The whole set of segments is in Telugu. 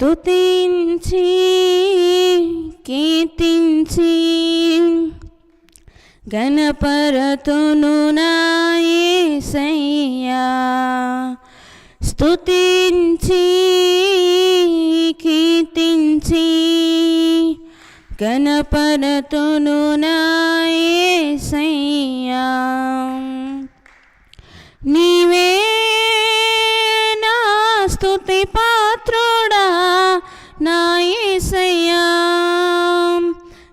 స్తుతించి కీర్తించి గణపరతును నా యేసయ్యా. స్తుతించి కీర్తించి గణపరతును నా యేసయ్యా. నీవే నా స్తుతి పాత్రుడా నా యేసయ్యా.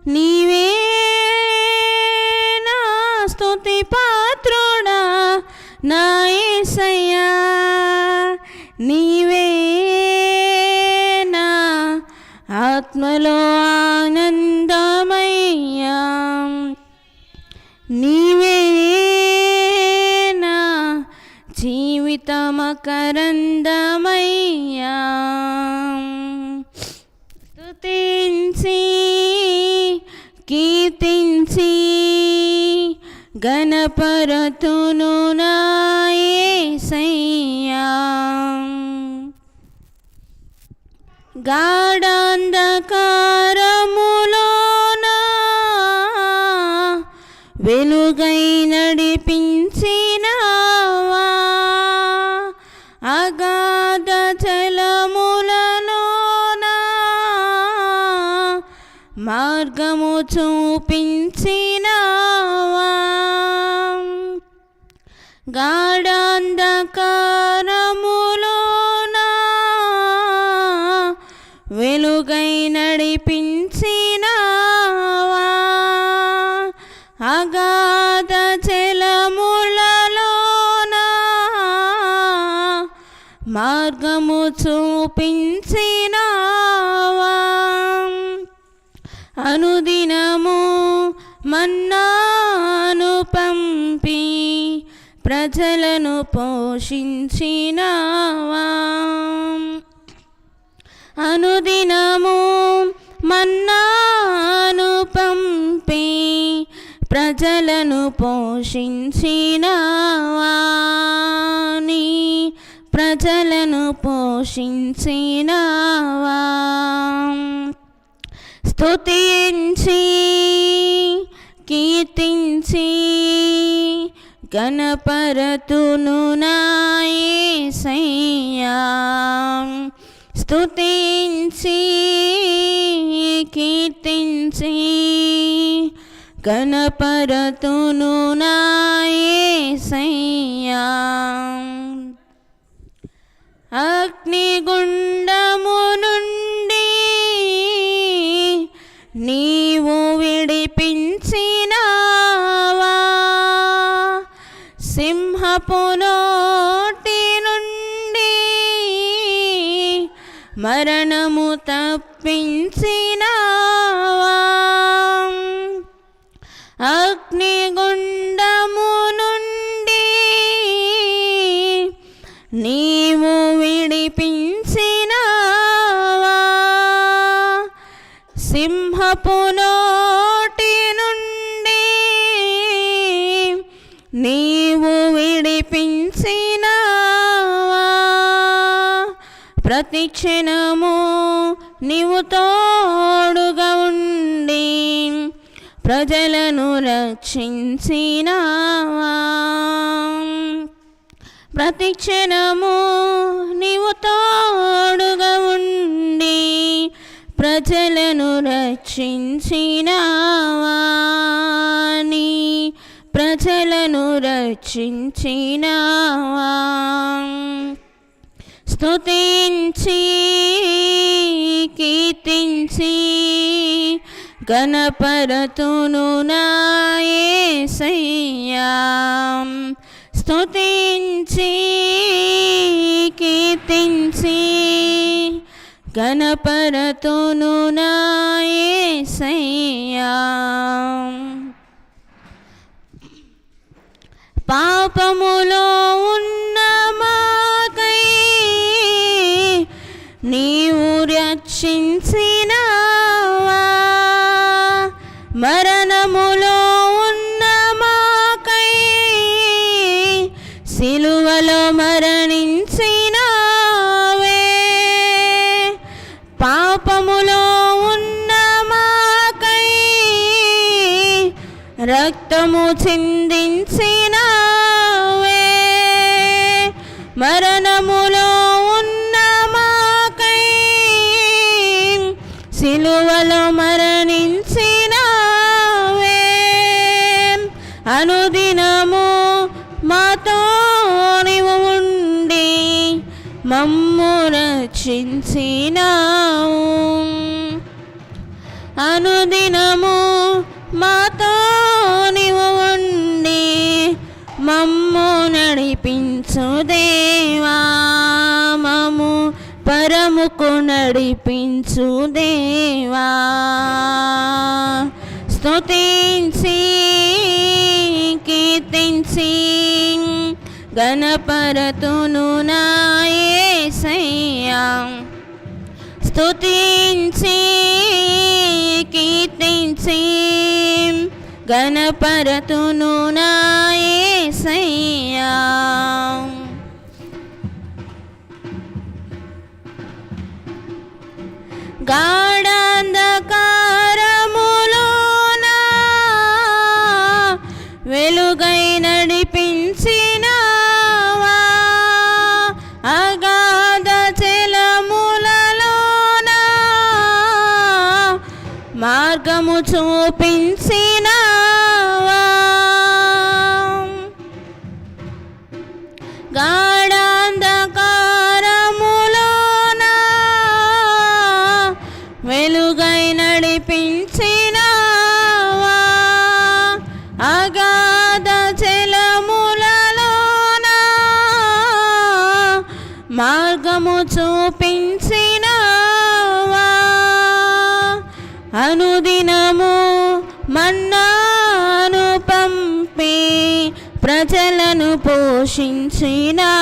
నీవే నా స్తుతి పాత్రుడా నా యేసయ్యా. నీవే నా ఆత్మలో ఆనందమయ్యా. నీవే నా జీవితమకరందమయ్యా. స్తుతించి కీర్తించి గణపరతును నా యేసయ్యా. గాఢాంధకారములోన వెలుగై నడిపించినావా. అగాధ జలములలోన మార్గము చూపించినావా. గాఢాంధకారములోన వెలుగై నడిపించినావా. అగాధ జలములలోన మార్గము చూపించినావా. అనుదినము మన్నాను పంపి ప్రజలను పోషించినావా. అనుదినము మన్నాను పంపి ప్రజలను పోషించినావా. నీ ప్రజలను పోషించినావా. స్తుతించి కీర్తించి గణపరతును నా యేసయ్యా. స్తుతించి కీర్తించి గణపరతును నా యేసయ్యా. అగ్నిగుండము నుండి నీవు విడిపించినావా. సింహపు నోటి నుండి మరణము తప్పించినావా. అగ్నిగుండము నుండి నీవు విడిపించినావా. సింహపు నోటి నుండి నీవు విడిపించినావా. ప్రతి క్షణము నీవు తోడుగా ఉండి ప్రజలను రక్షించినావా. ప్రతి క్షణము నీవు తోడుగా ఉండి ప్రజలను రక్షించినావా. నీ ప్రజలను రక్షించినావా. స్తుతించి కీర్తించి గణపరతును నా యేసయ్యా. స్తుతించి కీర్తించి గణపరతును నా యేసయ్యా. పాపములో ఉన్న మాకై నీవు రక్షించినావా. మరణములో ఉన్న మాకై సిలువలో మరణించినావే. రక్తము చిందించినావే, మరణములో ఉన్న మాకై సిలువలో మరణించినావే. అనుదినము మాతో నీవు ఉండి మమ్ము రక్షించినావు. అనుదినము మాతో నీవు ఉండి మమ్ము నడిపించు దేవా, మమ్ము పరముకు నడిపించు దేవా. స్తుతించి కీర్తించి గణపరతును నా యేసయ్యా. స్తుతించి కీర్తించి గణపరతును నా యేసయ్యా. గాఢాంధకారములోన వెలుగై నడిపించినావా, అగాధ జలములలోన మార్గము చూపించినావా. గాఢాంధకారములోన వెలుగై నడిపించినావా, అగాధ జలములలోన మార్గము చూపించినావా. అనుదినము మన్నాను పంపి ప్రజలను పోషించినావా.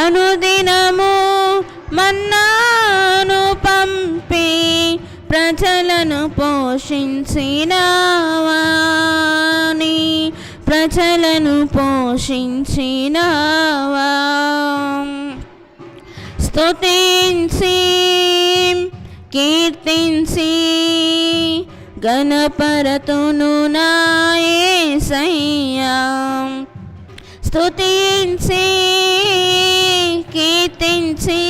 అనుదినము మన్నాను పంపి ప్రజలను పోషించినావా, నీ ప్రజలను పోషించినావా. స్తుతించి కీర్తించి గణపరతును నా యేసయ్యా. స్తుతించి కీర్తించి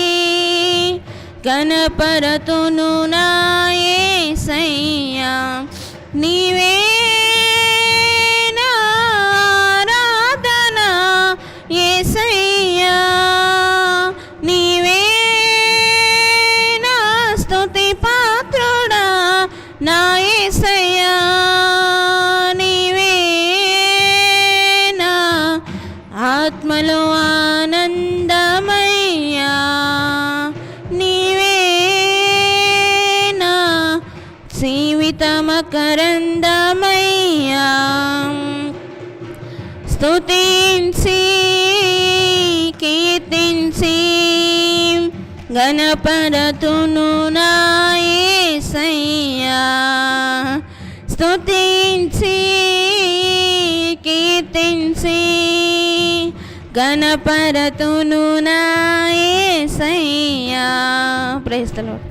గణపరతును నా యేసయ్యా. నీవే నా ఆరాధన యేసయ్యా, నీవే నా స్తుతి పాత్రుడా నా యేసయ్యా. నీవే నా ఆత్మలో ఆనందమయ్యా, నీవే నా జీవితమకరందమయ్యా. స్తుతించి కీర్తించి గణపరతును నా యేసయ్యా. స్తుతించి కీర్తించి గణపరతును నా యేసయ్యా. Praise the lord.